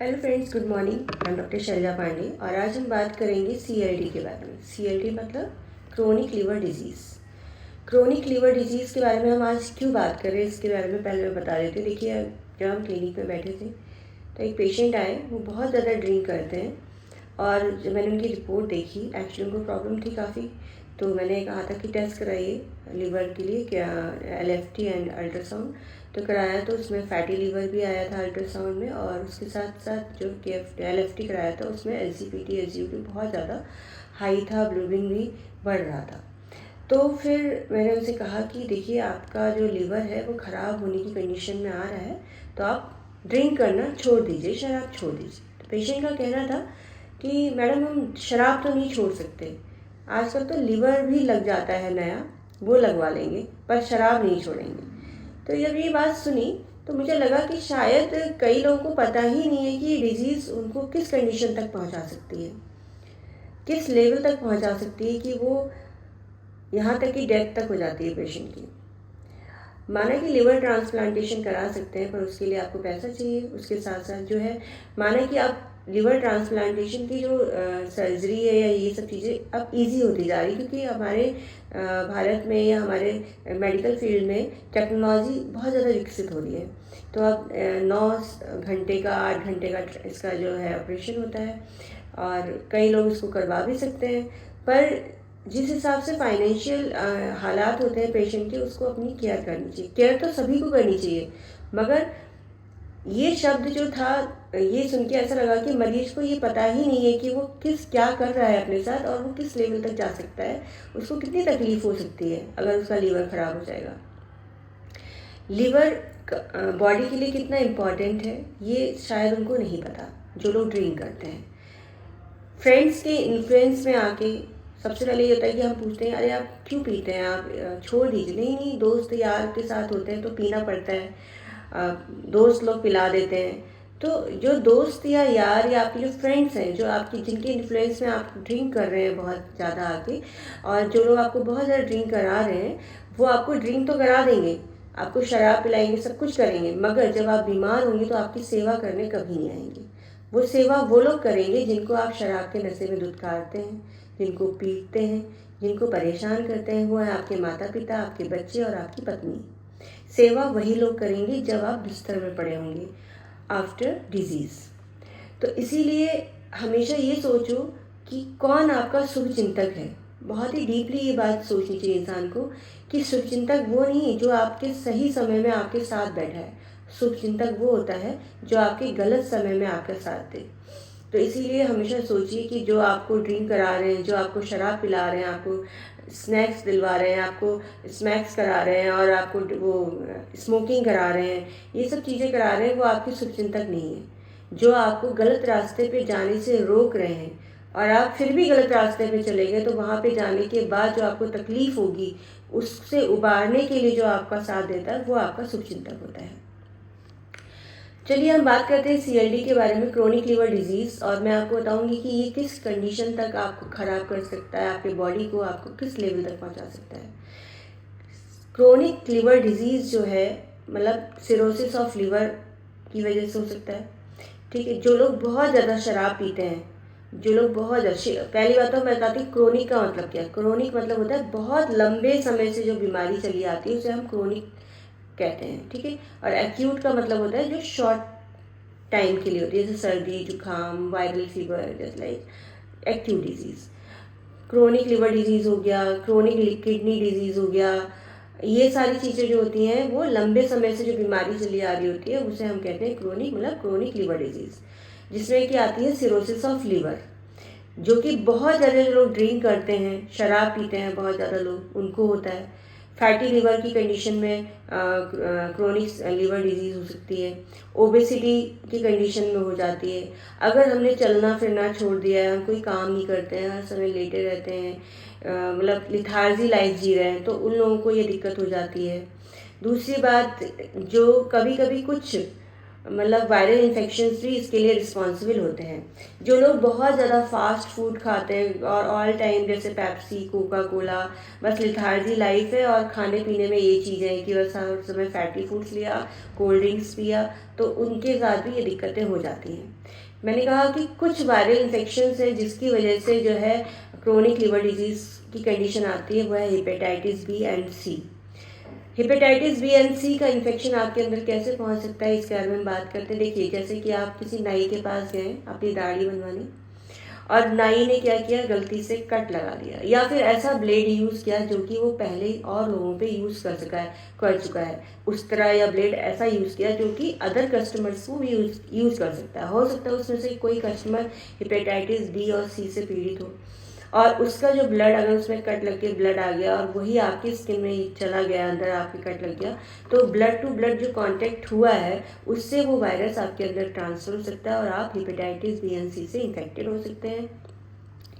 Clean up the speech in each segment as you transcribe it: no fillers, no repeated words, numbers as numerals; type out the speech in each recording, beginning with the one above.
Hello friends, good morning. मैं doctor Selja Pandey और आज हम बात करेंगे सीएलडी के बारे में। सीएलडी मतलब chronic liver disease. Chronic liver disease के बारे में हम आज क्यों बात कर रहे हैं इसके बारे में पहले मैं बता देती हूँ। देखिए, जब हम क्लिनिक में बैठे थे तो एक पेशेंट आए, वो बहुत ज़्यादा ड्रिंक करते हैं और जब मैंने उनकी रिपोर्ट देखी, एक्चुअली उनको प्रॉब्लम थी काफ़ी। तो मैंने कहा था कि टेस्ट कराइए लीवर के लिए, क्या एलएफटी एंड अल्ट्रासाउंड। तो कराया तो उसमें फैटी लीवर भी आया था अल्ट्रासाउंड में, और उसके साथ साथ जो एलएफटी कराया था उसमें एसजीपीटी एसजीपीटी बहुत ज़्यादा हाई था, ब्लीडिंग भी बढ़ रहा था। तो फिर मैंने उनसे कहा कि देखिए, आपका जो लीवर है वो ख़राब होने की कंडीशन में आ रहा है, तो आप ड्रिंक करना छोड़ दीजिए, शराब छोड़ दीजिए। तो पेशेंट का कहना था कि मैडम, हम शराब तो नहीं छोड़ सकते, आजकल तो लीवर भी लग जाता है नया, वो लगवा लेंगे, पर शराब नहीं छोड़ेंगे। तो जब ये बात सुनी तो मुझे लगा कि शायद कई लोगों को पता ही नहीं है कि ये डिज़ीज़ उनको किस कंडीशन तक पहुंचा सकती है, किस लेवल तक पहुंचा सकती है कि वो यहाँ तक कि डेथ तक हो जाती है पेशेंट की। माना कि लिवर ट्रांसप्लांटेशन करा सकते हैं, पर उसके लिए आपको पैसा चाहिए। उसके साथ साथ जो है, माना कि आप लिवर ट्रांसप्लांटेशन की जो सर्जरी है या ये सब चीज़ें अब इजी होती जा रही, क्योंकि हमारे भारत में या हमारे मेडिकल फील्ड में टेक्नोलॉजी बहुत ज़्यादा विकसित हो रही है। तो अब 9 घंटे का 8 घंटे का इसका जो है ऑपरेशन होता है, और कई लोग इसको करवा भी सकते हैं। पर जिस हिसाब से फाइनेंशियल हालात होते हैं पेशेंट के, उसको अपनी केयर करनी चाहिए। केयर तो सभी को करनी चाहिए, मगर ये शब्द जो था, ये सुन के ऐसा लगा कि मरीज को ये पता ही नहीं है कि वो क्या कर रहा है अपने साथ, और वो किस लेवल तक जा सकता है, उसको कितनी तकलीफ हो सकती है अगर उसका लीवर ख़राब हो जाएगा। लीवर बॉडी के लिए कितना इम्पॉर्टेंट है ये शायद उनको नहीं पता, जो लोग ड्रिंक करते हैं। फ्रेंड्स के इन्फ्लुएंस में आके सबसे पहले ये होता है कि हम पूछते हैं, अरे आप क्यों पीते हैं, आप छोड़ दीजिए। नहीं नहीं, दोस्त यार के साथ होते हैं तो पीना पड़ता है, दोस्त लोग पिला देते हैं। तो जो दोस्त या यार या आपके जो फ्रेंड्स हैं, जो आपकी जिनके इन्फ्लुएंस में आप ड्रिंक कर रहे हैं बहुत ज़्यादा आके, और जो लोग आपको बहुत ज़्यादा ड्रिंक करा रहे हैं, वो आपको ड्रिंक तो करा देंगे, आपको शराब पिलाएंगे, सब कुछ करेंगे, मगर जब आप बीमार होंगे तो आपकी सेवा करने कभी नहीं आएंगे। वो सेवा वो लोग करेंगे जिनको आप शराब के नशे में धुतकारते हैं, जिनको पीटते हैं, जिनको परेशान करते हैं। वो हैं आपके माता पिता, आपके बच्चे और आपकी पत्नी। सेवा वही लोग करेंगे जब आप बिस्तर में पड़े होंगे आफ्टर डिजीज़। तो इसीलिए हमेशा ये सोचो कि कौन आपका शुभ चिंतक है। बहुत ही डीपली ये बात सोचनी चाहिए इंसान को कि शुभ चिंतक वो नहीं जो आपके सही समय में आपके साथ बैठा है। शुभ चिंतक वो होता है जो आपके गलत समय में आपका साथ दे। तो इसीलिए हमेशा सोचिए कि जो आपको ड्रिंक करा रहे हैं, जो आपको शराब पिला रहे हैं, आपको स्नैक्स दिलवा रहे हैं, आपको स्नैक्स करा रहे हैं, और आपको वो स्मोकिंग करा रहे हैं, ये सब चीज़ें करा रहे हैं, वो आपके शुभचिंतक नहीं है। जो आपको गलत रास्ते पे जाने से रोक रहे हैं और आप फिर भी गलत रास्ते पे चले गए, तो वहाँ पे जाने के बाद जो आपको तकलीफ़ होगी, उससे उबारने के लिए जो आपका साथ देता है, वो आपका शुभचिंतक होता है। चलिए हम बात करते हैं सीएलडी के बारे में, क्रोनिक लीवर डिजीज़। और मैं आपको बताऊंगी कि ये किस कंडीशन तक आपको ख़राब कर सकता है, आपके बॉडी को आपको किस लेवल तक पहुंचा सकता है। क्रोनिक लीवर डिजीज़ जो है, मतलब सिरोसिस ऑफ लीवर की वजह से हो सकता है। ठीक है, जो लोग बहुत ज़्यादा शराब पीते हैं, जो लोग बहुत ज़्यादा, पहली बात तो मैं बताती हूँ क्रोनिक का मतलब क्या है। क्रोनिक मतलब होता है बहुत लंबे समय से जो बीमारी चली आती है, उसे हम क्रोनिक कहते हैं। ठीक है, और एक्यूट का मतलब होता है जो शॉर्ट टाइम के लिए होती है, जैसे सर्दी, जुकाम, viral fever, just like acute disease. Chronic liver disease हो गया, क्रोनिक किडनी डिजीज़ हो गया, ये सारी चीज़ें जो होती हैं वो लंबे समय से जो बीमारी चली आ रही होती है, उसे हम कहते हैं क्रोनिक, मतलब क्रोनिक लिवर डिजीज़, जिसमें कि आती है सिरोसिस ऑफ लीवर। जो कि बहुत ज़्यादा जो लोग ड्रिंक करते हैं, शराब पीते हैं बहुत ज़्यादा लोग, उनको होता है। फैटी लीवर की कंडीशन में क्रोनिक लीवर डिजीज़ हो सकती है। ओबेसिटी की कंडीशन में हो जाती है। अगर हमने चलना फिरना छोड़ दिया है, हम कोई काम नहीं करते हैं, हर समय लेटे रहते हैं, मतलब लिथार्जी लाइफ जी रहे हैं, तो उन लोगों को ये दिक्कत हो जाती है। दूसरी बात, जो कभी कभी कुछ मतलब वायरल इन्फेक्शंस भी इसके लिए रिस्पॉन्सिबल होते हैं। जो लोग बहुत ज़्यादा फास्ट फूड खाते हैं और ऑल टाइम जैसे पेप्सी, कोका कोला, बस लिथार्जी लाइफ है और खाने पीने में ये चीज़ें हैं कि बस हर समय फैटी फूड्स लिया, कोल्ड ड्रिंक्स पिया, तो उनके साथ भी ये दिक्कतें हो जाती हैं। मैंने कहा कि कुछ वायरल इन्फेक्शंस है जिसकी वजह से जो है क्रोनिक लिवर डिजीज़ की कंडीशन आती है, वह है hepatitis B and C. Hepatitis B and C का इन्फेक्शन आपके अंदर कैसे पहुंच सकता है, इसके बारे में बात करते हैं। देखिए, जैसे कि आप किसी नाई के पास गए अपनी दाढ़ी बनवाने, और नाई ने क्या किया, गलती से कट लगा दिया, या फिर ऐसा ब्लेड यूज़ किया जो कि वो पहले और लोगों पे यूज़ कर चुका है, उस तरह या ब्लेड ऐसा यूज़ किया जो कि अदर कस्टमर्स को भी यूज़ कर सकता है। हो सकता है उसमें से कोई कस्टमर हेपेटाइटिस बी और सी से पीड़ित हो, और उसका जो ब्लड, अगर उसमें कट लग के ब्लड आ गया और वही आपकी स्किन में चला गया, अंदर आपके कट लग गया, तो ब्लड टू ब्लड जो कांटेक्ट हुआ है उससे वो वायरस आपके अंदर ट्रांसफर हो सकता है और आप हेपेटाइटिस बी एंड सी से इन्फेक्टेड हो सकते हैं।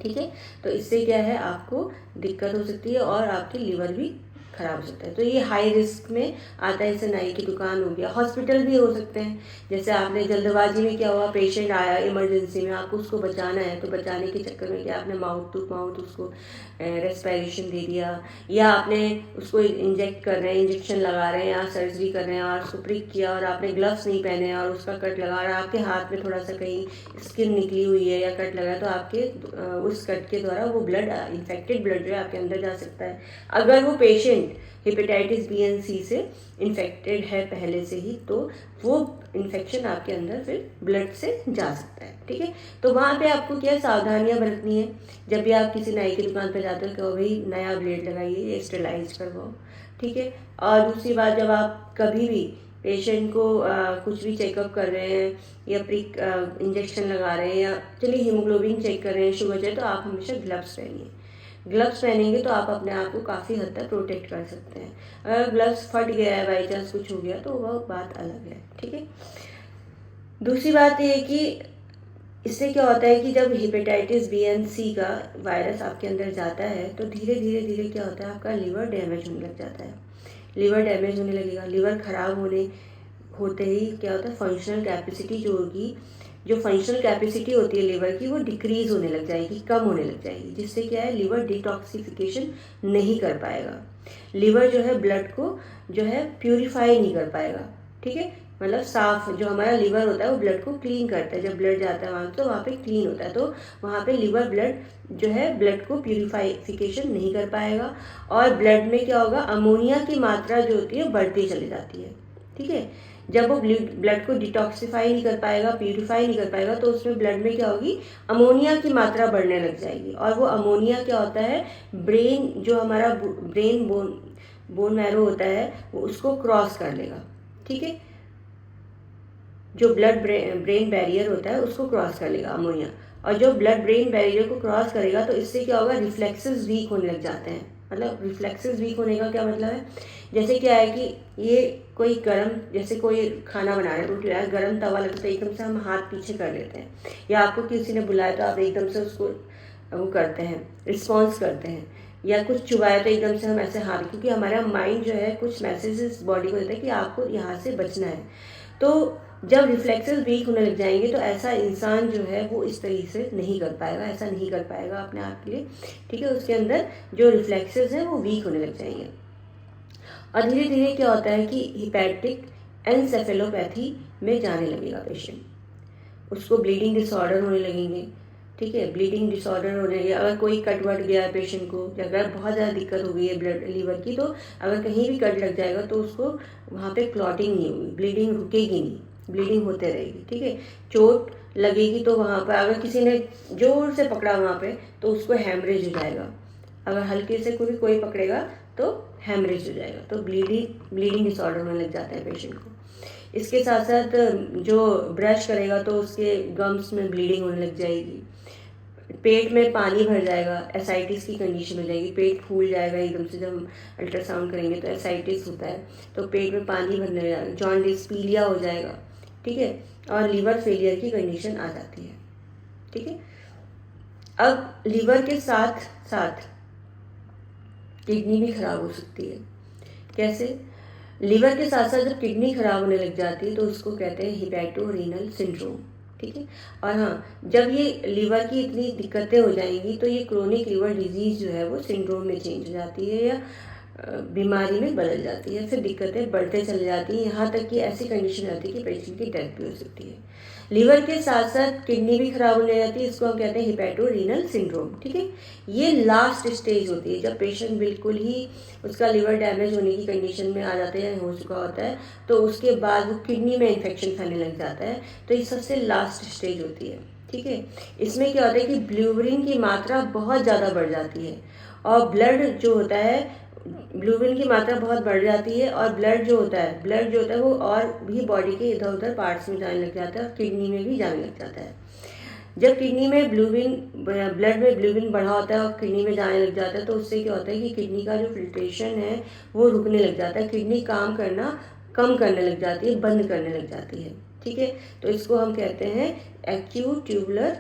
ठीक है, तो इससे क्या है, आपको दिक्कत हो सकती है और आपके लिवर भी खराब हो सकता है। तो ये हाई रिस्क में आता है। जैसे नाई की दुकान हो गया, हॉस्पिटल भी हो सकते हैं। जैसे आपने जल्दबाजी में क्या हुआ, पेशेंट आया इमरजेंसी में, आपको उसको बचाना है, तो बचाने के चक्कर में क्या आपने माउथ टू माउथ उसको रेस्पिरेशन दे दिया, या आपने उसको इंजेक्ट कर रहे हैं, इंजेक्शन लगा रहे हैं या सर्जरी कर रहे हैं और उसको प्रिक किया और आपने ग्लव्स नहीं पहने और उसका कट लगा रहा है, आपके हाथ में थोड़ा सा कहीं स्किन निकली हुई है या कट लगा है, तो आपके उस कट के द्वारा वो ब्लड, इन्फेक्टेड ब्लड जो है आपके अंदर जा सकता है। अगर वो पेशेंट हेपेटाइटिस बी एंड सी से इन्फेक्टेड है पहले से ही, तो वो इन्फेक्शन आपके अंदर फिर ब्लड से जा सकता है। ठीक है, तो वहाँ पे आपको क्या सावधानियां बरतनी है। जब भी आप किसी नाई की दुकान पर जाते हो, कहो भाई नया ब्लेड लगाइए, ये स्टेलाइज करवाओ। ठीक है, और दूसरी बात, जब आप कभी भी पेशेंट को कुछ भी चेकअप कर रहे हैं या प्रिक इंजेक्शन लगा रहे हैं, या चलिए हीमोग्लोबिन चेक कर रहे हैं, शुगर चेक, तो आप हमेशा ग्लव्स पहनिए। ग्लव्स पहनेंगे तो आप अपने आप को काफ़ी हद तक प्रोटेक्ट कर सकते हैं। अगर ग्लव्स फट गया है, बाई चांस कुछ हो गया, तो वह बात अलग है। ठीक है, दूसरी बात ये है कि इससे क्या होता है कि जब हेपेटाइटिस बी एंड सी का वायरस आपके अंदर जाता है, तो धीरे धीरे धीरे क्या होता है, आपका लिवर डैमेज होने लग जाता है। लिवर डैमेज होने लगेगा, लिवर खराब होते ही क्या होता है, फंक्शनल कैपेसिटी जो होगी, जो फंक्शनल कैपेसिटी होती है लिवर की, वो डिक्रीज होने लग जाएगी, कम होने लग जाएगी, जिससे क्या है, लिवर डिटॉक्सिफिकेशन नहीं कर पाएगा। लिवर जो है ब्लड को जो है प्यूरिफाई नहीं कर पाएगा। ठीक है, मतलब साफ, जो हमारा लिवर होता है वो ब्लड को क्लीन करता है। जब ब्लड जाता है वहाँ, तो वहाँ पे क्लीन होता है, तो वहाँ पे लिवर ब्लड जो है ब्लड को प्यूरिफिकेशन नहीं कर पाएगा, और ब्लड में क्या होगा, अमोनिया की मात्रा जो होती है बढ़ती चली जाती है। ठीक है, जब वो ब्लड को डिटॉक्सिफाई नहीं कर पाएगा, प्यूरिफाई नहीं कर पाएगा, तो उसमें ब्लड में क्या होगी, अमोनिया की मात्रा बढ़ने लग जाएगी, और वो अमोनिया क्या होता है, ब्रेन, जो हमारा ब्रेन बोन मैरो होता है, वो उसको क्रॉस कर लेगा। ठीक है, जो ब्लड ब्रेन बैरियर होता है उसको क्रॉस कर लेगा अमोनिया, और जो ब्लड ब्रेन बैरियर को क्रॉस करेगा, तो इससे क्या होगा, रिफ्लेक्सेस वीक होने लग जाते हैं। मतलब रिफ्लेक्सेस वीक होने का क्या मतलब है, जैसे क्या है कि ये कोई गरम, जैसे कोई खाना बना रहे हैं, रोटी है, गरम तवा लगता है, एकदम से हम हाथ पीछे कर लेते हैं, या आपको किसी ने बुलाया तो आप एकदम से उसको वो करते हैं, रिस्पॉन्स करते हैं, या कुछ चुभाया तो एकदम से हम ऐसे हाथ, क्योंकि हमारा माइंड जो है कुछ मैसेजेस बॉडी को देता है कि आपको यहाँ से बचना है। तो जब रिफ्लेक्सेस वीक होने लग जाएंगे, तो ऐसा इंसान जो है वो इस तरीके से नहीं कर पाएगा, ऐसा नहीं कर पाएगा अपने आप के लिए। ठीक है, उसके अंदर जो रिफ्लेक्सेस हैं वो वीक होने लग जाएंगे, और धीरे धीरे क्या होता है कि हिपैटिक एनसेफेलोपैथी में जाने लगेगा पेशेंट, उसको ब्लीडिंग डिसऑर्डर होने लगेंगे। ठीक है, ब्लीडिंग डिसऑर्डर होने लगे, अगर कोई कट वट गया है पेशेंट को, या अगर बहुत ज़्यादा दिक्कत हो गई है ब्लड लिवर की, तो अगर कहीं भी कट लग जाएगा तो उसको वहाँ पे क्लॉटिंग नहीं होगी, ब्लीडिंग रुकेगी नहीं, ब्लीडिंग होते रहेगी। ठीक है, चोट लगेगी तो वहाँ पर अगर किसी ने जोर से पकड़ा वहाँ पे, तो उसको हैमरेज हो जाएगा, अगर हल्के से कोई पकड़ेगा तो हैमरेज हो जाएगा, तो ब्लीडिंग डिसऑर्डर होने लग जाता है पेशेंट को। इसके साथ साथ जो ब्रश करेगा तो उसके गम्स में ब्लीडिंग होने लग जाएगी, पेट में पानी भर जाएगा, एसाइटिस की कंडीशन हो जाएगी, पेट फूल जाएगा एकदम से, जब हम अल्ट्रासाउंड करेंगे तो एसाइटिस होता है, तो पेट में पानी भरने लगेगा, जॉन्डिस, पीलिया हो जाएगा। ठीक है, और लिवर फेलियर की कंडीशन आ जाती है। ठीक है, अब लिवर के साथ साथ किडनी भी खराब हो सकती है। कैसे, लिवर के साथ साथ जब किडनी खराब होने लग जाती है तो उसको कहते हैं हिपैटोरेनल सिंड्रोम, ठीक है। और हाँ, जब ये लिवर की इतनी दिक्कतें हो जाएंगी तो ये क्रोनिक लिवर डिजीज़ जो है वो सिंड्रोम में चेंज हो जाती है या बीमारी में बदल जाती है, फिर दिक्कतें बढ़ते चली जाती हैं, यहाँ तक कि ऐसी कंडीशन आती है कि पेशेंट की डेथ भी हो सकती है। लिवर के साथ साथ किडनी भी खराब होने जाती है, इसको हम कहते हैं हिपैटोरेनल सिंड्रोम, ठीक है। ये लास्ट स्टेज होती है जब पेशेंट बिल्कुल ही उसका लिवर डैमेज होने की कंडीशन में आ जाता है, हो चुका होता है, तो उसके बाद वो किडनी में इन्फेक्शन फैलने लग जाता है, तो ये सबसे लास्ट स्टेज होती है, ठीक है। इसमें क्या होता है कि ब्लूबिन की मात्रा बहुत ज़्यादा बढ़ जाती है और ब्लड जो होता है, ब्लूबिन की मात्रा बहुत बढ़ जाती है और ब्लड जो होता है वो और भी बॉडी के इधर उधर पार्ट्स में जाने लग जाता है और किडनी में भी जाने लग जाता है। जब किडनी में ब्लड में ब्लूबिन बढ़ा होता है और किडनी में जाने लग जाता है तो उससे क्या होता है कि किडनी का जो फिल्ट्रेशन है वो रुकने लग जाता है, किडनी काम करना कम करने लग जाती है, बंद करने लग जाती है, ठीक है। तो इसको हम कहते हैं एक्यूट ट्यूबुलर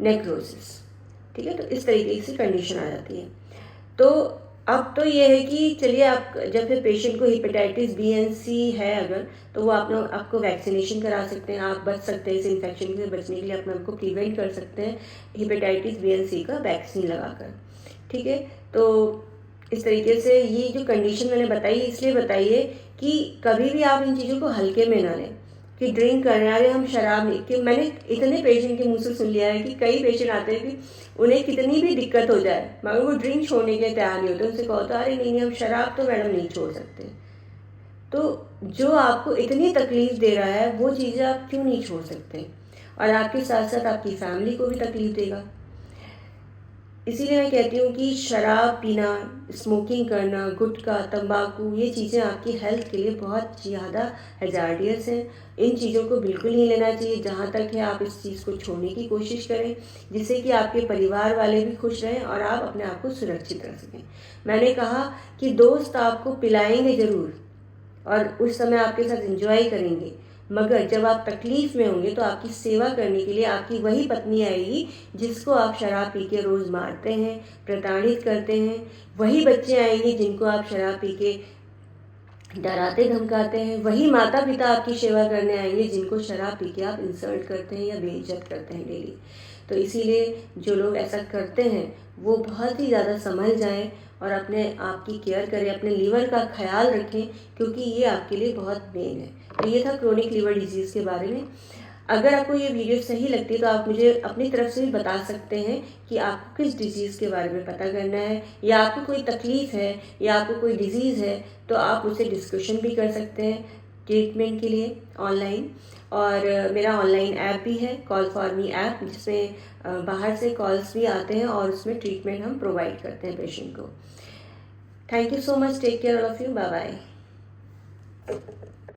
नेक्रोसिस, ठीक है। तो इस तरीके से कंडीशन आ जाती है। तो अब तो ये है कि चलिए, आप जब फिर पेशेंट को हेपेटाइटिस बी एंड सी है अगर, तो वो आपको वैक्सीनेशन करा सकते हैं, आप बच सकते हैं इस इन्फेक्शन से बचने के लिए अपने आपको प्रिवेंट कर सकते हैं हेपेटाइटिस बी एंड सी का वैक्सीन लगाकर, ठीक है। तो इस तरीके से ये जो कंडीशन मैंने बताई इसलिए बताइए कि कभी भी आप इन चीज़ों को हल्के में ना लें कि ड्रिंक करने वाले हम शराब नहीं, कि मैंने इतने पेशेंट के मुंह से सुन लिया है कि कई पेशेंट आते हैं कि उन्हें कितनी भी दिक्कत हो जाए मगर वो ड्रिंक छोड़ने के लिए तैयार नहीं होते, उनसे कहो तो अरे नहीं हम शराब तो मैडम नहीं छोड़ सकते। तो जो आपको इतनी तकलीफ दे रहा है वो चीज़ें आप क्यों नहीं छोड़ सकते, और आपके साथ साथ आपकी फैमिली को भी तकलीफ देगा। इसीलिए मैं कहती हूँ कि शराब पीना, स्मोकिंग करना, गुटखा, तंबाकू, ये चीज़ें आपकी हेल्थ के लिए बहुत ज़्यादा हैज़ार्डियस हैं। इन चीज़ों को बिल्कुल नहीं लेना चाहिए। जहाँ तक है आप इस चीज़ को छोड़ने की कोशिश करें जिससे कि आपके परिवार वाले भी खुश रहें और आप अपने आप को सुरक्षित रख सकें। मैंने कहा कि दोस्त आपको पिलाएंगे ज़रूर और उस समय आपके साथ एंजॉय करेंगे, मगर जब आप तकलीफ़ में होंगे तो आपकी सेवा करने के लिए आपकी वही पत्नी आएगी जिसको आप शराब पी के रोज़ मारते हैं, प्रताड़ित करते हैं। वही बच्चे आएंगे जिनको आप शराब पी के डराते धमकाते हैं। वही माता पिता आपकी सेवा करने आएंगे जिनको शराब पी के आप इंसल्ट करते हैं या बेइज्जत करते हैं डेली। तो इसीलिए जो लोग ऐसा करते हैं वो बहुत ही ज़्यादा संभल जाएं और अपने आप की केयर करें, अपने लीवर का ख्याल रखें, क्योंकि ये आपके लिए बहुत मेन है। तो ये था क्रोनिक लीवर डिजीज़ के बारे में। अगर आपको ये वीडियो सही लगती है तो आप मुझे अपनी तरफ से भी बता सकते हैं कि आपको किस डिज़ीज़ के बारे में पता करना है, या आपको कोई तकलीफ़ है या आपको कोई डिज़ीज़ है तो आप मुझसे डिस्कशन भी कर सकते हैं ट्रीटमेंट के लिए ऑनलाइन। और मेरा ऑनलाइन ऐप भी है, कॉल फॉर मी ऐप, जिसमें बाहर से कॉल्स भी आते हैं और उसमें ट्रीटमेंट हम प्रोवाइड करते हैं पेशेंट को। Thank you so much, take care all of you, bye bye.